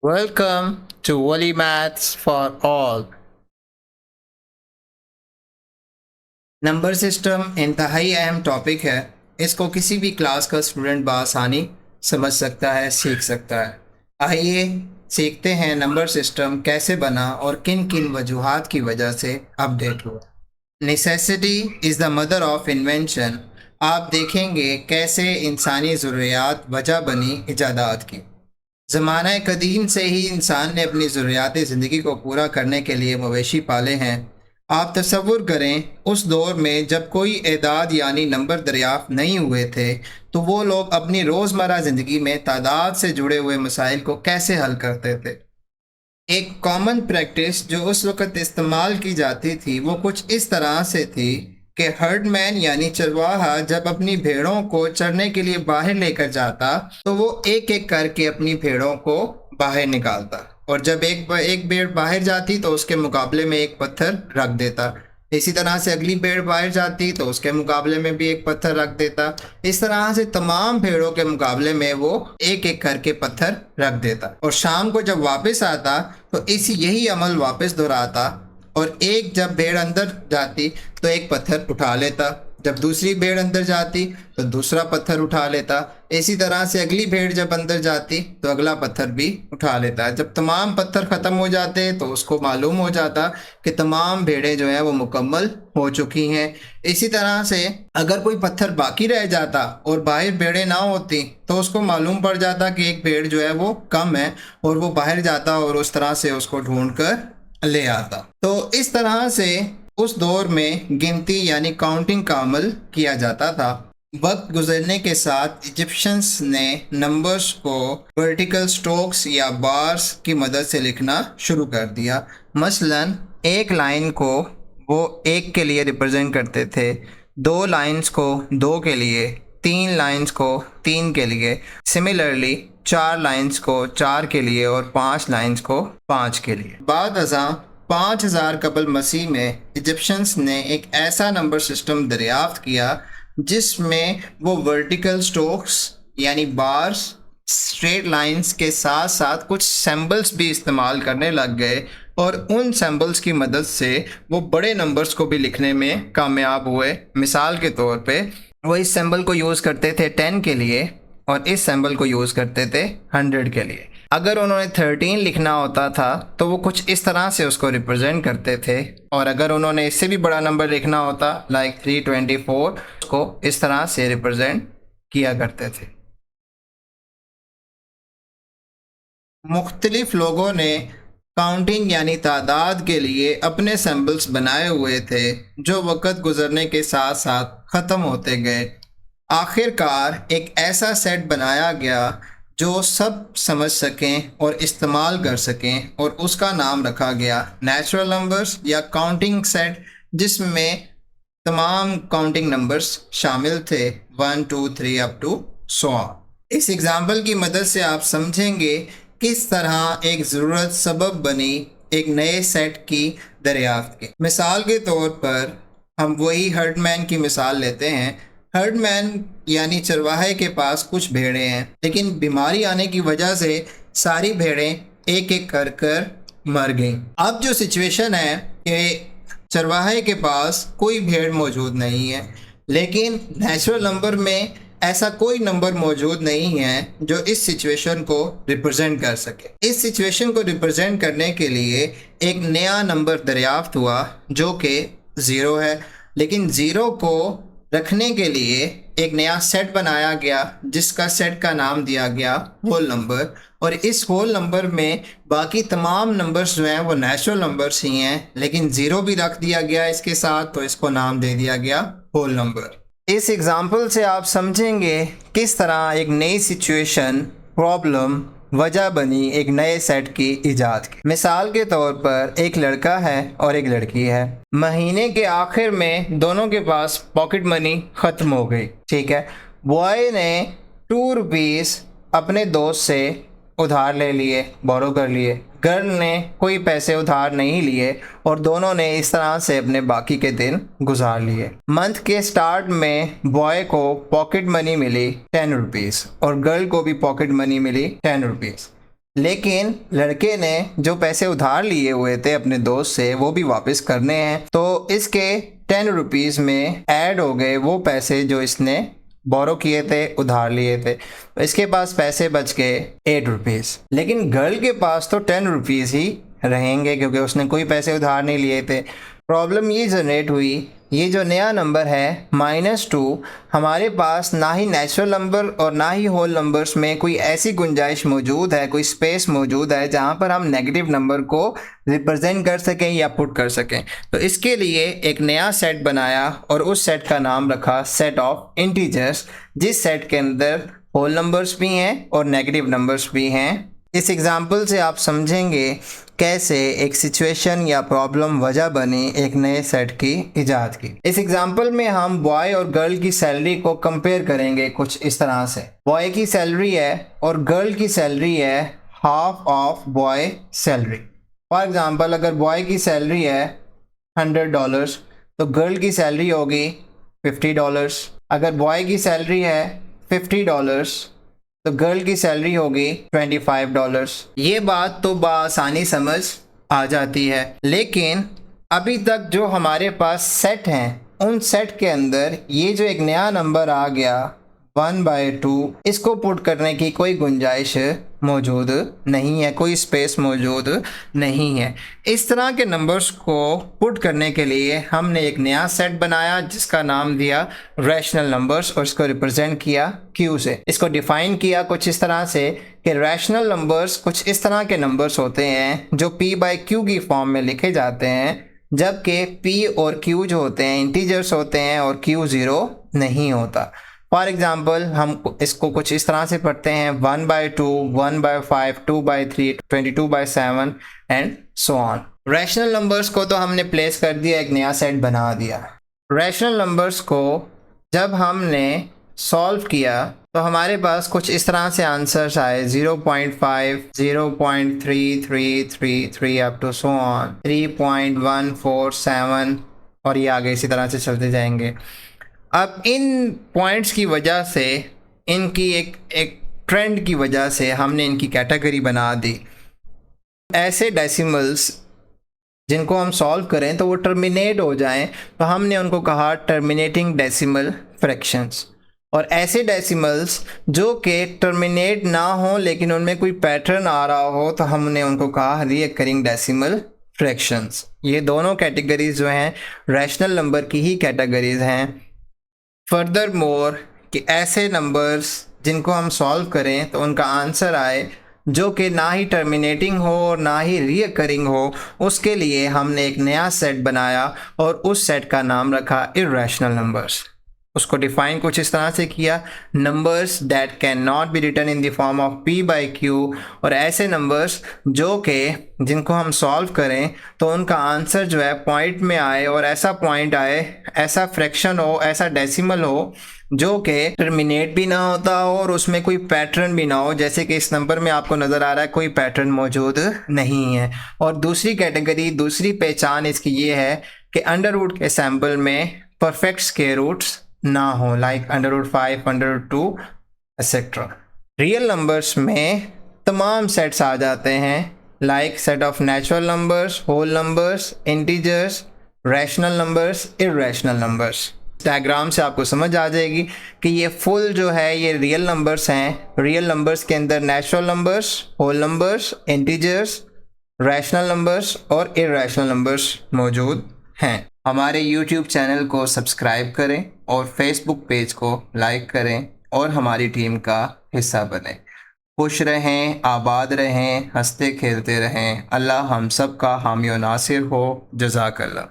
Welcome to Wally Maths for All। Number system इंतहाई अहम topic है। इसको किसी भी क्लास का स्टूडेंट बआसानी समझ सकता है, सीख सकता है। आइए सीखते हैं नंबर सिस्टम कैसे बना और किन किन वजूहात की वजह से अपडेट हुआ। Necessity is the mother of invention. आप देखेंगे कैसे इंसानी ज़रूरियात वजह बनी इजादात की। ज़माना कदीम से ही इंसान ने अपनी ज़रूरियात ज़िंदगी को पूरा करने के लिए मवेशी पाले हैं। आप तसव्वुर करें उस दौर में जब कोई एदाद यानी नंबर दरियाफ़्त नहीं हुए थे तो वो लोग अपनी रोज़मर्रा ज़िंदगी में तादाद से जुड़े हुए मसाइल को कैसे हल करते थे। एक कॉमन प्रैक्टिस जो उस वक़्त इस्तेमाल की जाती थी वो कुछ इस तरह से थी कि हर्डमैन यानी चरवाहा जब अपनी भेड़ों को चरने के लिए बाहर लेकर जाता तो वो एक एक करके अपनी भेड़ों को बाहर निकालता और जब एक भेड़ बाहर जाती तो उसके मुकाबले में एक पत्थर रख देता। इसी तरह से अगली भेड़ बाहर जाती तो उसके मुकाबले में भी एक पत्थर रख देता। इस तरह से तमाम भेड़ों के मुकाबले में वो एक एक करके पत्थर रख देता और शाम को जब वापस आता तो यही अमल वापस दोहराता और एक जब भेड़ अंदर जाती तो एक पत्थर उठा लेता, जब दूसरी भेड़ अंदर जाती तो दूसरा पत्थर उठा लेता। इसी तरह से अगली भेड़ जब अंदर जाती तो अगला पत्थर भी उठा लेता। जब तमाम पत्थर ख़त्म हो जाते तो उसको मालूम हो जाता कि तमाम भेड़ें जो हैं वो मुकम्मल हो चुकी हैं। इसी तरह से अगर कोई पत्थर बाकी रह जाता और बाहर भेड़ें ना होती तो उसको मालूम पड़ जाता कि एक भेड़ जो है वो कम है और वो बाहर जाता और उस तरह से उसको ढूंढ कर ले आता। तो इस तरह से उस दौर में गिनती यानी काउंटिंग का अमल किया जाता था। वक्त गुजरने के साथ इजिप्शियंस ने नंबर्स को वर्टिकल स्ट्रोक्स या बार्स की मदद से लिखना शुरू कर दिया। मसलन एक लाइन को वो एक के लिए रिप्रेजेंट करते थे, दो लाइंस को दो के लिए, तीन लाइंस को तीन के लिए, सिमिलरली चार लाइंस को चार के लिए और पांच लाइंस को पांच के लिए। बाद अज़ां 5000 कबल मसीह में इजिप्शियंस ने एक ऐसा नंबर सिस्टम दरियाफ्त किया जिसमें वो वर्टिकल स्ट्रोक्स यानी बार्स, स्ट्रेट लाइंस के साथ साथ कुछ सिंबल्स भी इस्तेमाल करने लग गए और उन सिंबल्स की मदद से वो बड़े नंबर्स को भी लिखने में कामयाब हुए। मिसाल के तौर पे वो इस सिंबल को यूज़ करते थे 10 के लिए और इस सिंबल को यूज़ करते थे 100 के लिए। अगर उन्होंने 13 लिखना होता था तो वो कुछ इस तरह से उसको रिप्रेजेंट करते थे और अगर उन्होंने इससे भी बड़ा नंबर लिखना होता लाइक 324 को इस तरह से रिप्रेजेंट किया करते थे। मुख्तलिफ लोगों ने काउंटिंग यानी तादाद के लिए अपने सिंबल्स बनाए हुए थे जो वक़्त गुजरने के साथ साथ ख़त्म होते गए। आखिरकार एक ऐसा सेट बनाया गया जो सब समझ सकें और इस्तेमाल कर सकें और उसका नाम रखा गया नेचुरल नंबर्स या काउंटिंग सेट, जिसमें तमाम काउंटिंग नंबर्स शामिल थे 1 2 3 अप टू 100। इस एग्जाम्पल की मदद से आप समझेंगे किस तरह एक ज़रूरत सबब बनी एक नए सेट की दरियाफ्त की। मिसाल के तौर पर हम वही हर्डमैन की मिसाल लेते हैं। हर्डमैन यानी चरवाहे के पास कुछ भेड़ें हैं लेकिन बीमारी आने की वजह से सारी भेड़ें एक एक कर कर मर गईं। अब जो सिचुएशन है कि चरवाहे के पास कोई भेड़ मौजूद नहीं है लेकिन नेचुरल नंबर में ऐसा कोई नंबर मौजूद नहीं है जो इस सिचुएशन को रिप्रेजेंट कर सके। इस सिचुएशन को रिप्रेजेंट करने के लिए एक नया नंबर दरियाफ्त हुआ जो कि 0 है, लेकिन 0 को रखने के लिए एक नया सेट बनाया गया जिसका सेट का नाम दिया गया होल नंबर और इस होल नंबर में बाकी तमाम नंबर्स जो हैं वो नेचुरल नंबर्स ही हैं लेकिन 0 भी रख दिया गया इसके साथ, तो इसको नाम दे दिया गया होल नंबर। इस एग्जाम्पल से आप समझेंगे किस तरह एक नई सिचुएशन प्रॉब्लम वजह बनी एक नए सेट की इजाद की। मिसाल के तौर पर एक लड़का है और एक लड़की है। महीने के आखिर में दोनों के पास पॉकेट मनी ख़त्म हो गई। ठीक है, बॉय ने 2 रुपीज़ अपने दोस्त से उधार ले लिए, बोरो कर लिए। गर्ल ने कोई पैसे उधार नहीं लिए और दोनों ने इस तरह से अपने बाकी के दिन गुजार लिए। मंथ के स्टार्ट में बॉय को पॉकेट मनी मिली 10 रुपीज़ और गर्ल को भी पॉकेट मनी मिली 10 रुपीज़। लेकिन लड़के ने जो पैसे उधार लिए हुए थे अपने दोस्त से वो भी वापस करने हैं, तो इसके 10 रुपीज़ में ऐड हो गए वो पैसे जो इसने बोरो किए थे, उधार लिए थे। तो इसके पास पैसे बच गए 8 रुपीज़। लेकिन गर्ल के पास तो 10 रुपीज़ ही रहेंगे क्योंकि उसने कोई पैसे उधार नहीं लिए थे। प्रॉब्लम ये जनरेट हुई, ये जो नया नंबर है -2, हमारे पास ना ही नेचुरल नंबर और ना ही होल नंबर्स में कोई ऐसी गुंजाइश मौजूद है, कोई स्पेस मौजूद है जहाँ पर हम नेगेटिव नंबर को रिप्रेजेंट कर सकें या पुट कर सकें। तो इसके लिए एक नया सेट बनाया और उस सेट का नाम रखा सेट ऑफ इंटीजर्स, जिस सेट के अंदर होल नंबर्स भी हैं और नेगेटिव नंबर्स भी हैं। इस एग्जाम्पल से आप समझेंगे कैसे एक सिचुएशन या प्रॉब्लम वजह बनी एक नए सेट की इजाद की। इस एग्जाम्पल में हम बॉय और गर्ल की सैलरी को कंपेयर करेंगे कुछ इस तरह से। बॉय की सैलरी है और गर्ल की सैलरी है half of boy salary. For example, अगर बॉय की सैलरी है $100 तो गर्ल की सैलरी होगी $50। अगर बॉय की सैलरी है $50 तो गर्ल की सैलरी होगी $25। ये बात तो बआसानी समझ आ जाती है, लेकिन अभी तक जो हमारे पास सेट हैं उन सेट के अंदर ये जो एक नया नंबर आ गया 1/2, इसको पुट करने की कोई गुंजाइश मौजूद नहीं है, कोई स्पेस मौजूद नहीं है। इस तरह के नंबर्स को पुट करने के लिए हमने एक नया सेट बनाया जिसका नाम दिया रैशनल नंबर्स और इसको रिप्रेजेंट किया Q से। इसको डिफाइन किया कुछ इस तरह से कि रैशनल नंबर्स कुछ इस तरह के नंबर्स होते हैं जो P/Q की फॉर्म में लिखे जाते हैं, जबकि P और Q जो होते हैं इंटीजर्स होते हैं और Q 0 नहीं होता। फॉर एग्जाम्पल, हम इसको कुछ इस तरह से पढ़ते हैं 1/2, 1/5, 2/3, 22/7 and so on. Rational numbers को तो हमने प्लेस कर दिया, एक नया सेट बना दिया। रैशनल नंबर्स को जब हमने सॉल्व किया तो हमारे पास कुछ इस तरह से आंसर्स आए 0.5, 0.3333 अप टू सो ऑन 3.147 और ये आगे इसी तरह से चलते जाएंगे। अब इन पॉइंट्स की वजह से, इनकी एक ट्रेंड की वजह से हमने इनकी कैटेगरी बना दी। ऐसे डेसिमल्स जिनको हम सॉल्व करें तो वो टर्मिनेट हो जाएं, तो हमने उनको कहा टर्मिनेटिंग डेसिमल फ्रैक्शंस। और ऐसे डेसिमल्स जो कि टर्मिनेट ना हो लेकिन उनमें कोई पैटर्न आ रहा हो तो हमने उनको कहा रीअकरिंग डेसिमल फ्रैक्शंस। ये दोनों कैटेगरीज जो हैं रैशनल नंबर की ही कैटेगरीज हैं। फर्दर मोर कि ऐसे नंबर्स जिनको हम सॉल्व करें तो उनका आंसर आए जो कि ना ही टर्मिनेटिंग हो और ना ही रीअकरिंग हो, उसके लिए हमने एक नया सेट बनाया और उस सेट का नाम रखा इर्रेशनल नंबर्स। उसको डिफाइन कुछ इस तरह से किया, numbers that can not be written in the form of P/Q, और ऐसे नंबर्स जो कि जिनको हम सॉल्व करें तो उनका आंसर जो है पॉइंट में आए और ऐसा पॉइंट आए, ऐसा फ्रैक्शन हो, ऐसा डेसिमल हो जो कि टर्मिनेट भी ना होता हो और उसमें कोई पैटर्न भी ना हो, जैसे कि इस नंबर में आपको नज़र आ रहा है कोई पैटर्न मौजूद नहीं है। और दूसरी कैटेगरी, दूसरी पहचान इसकी ये है कि अंडर रूट के सैम्पल में परफेक्ट स्क्वायर रूट्स ना हो, लाइक √5, √2 एक्सेट्रा। रियल नंबर्स में तमाम सेट्स आ जाते हैं, like set of natural numbers, whole numbers, integers, rational numbers, irrational numbers. Diagram से आपको समझ आ जाएगी कि ये फुल जो है ये रियल नंबर्स हैं। रियल नंबर्स के अंदर natural numbers, whole numbers, integers, rational numbers और इर्रेशनल नंबर्स मौजूद हैं। हमारे YouTube चैनल को सब्सक्राइब करें और Facebook पेज को लाइक करें और हमारी टीम का हिस्सा बनें। खुश रहें, आबाद रहें, हंसते खेलते रहें। अल्लाह हम सब का हामी और नासिर हो। जज़ाकल्लाह।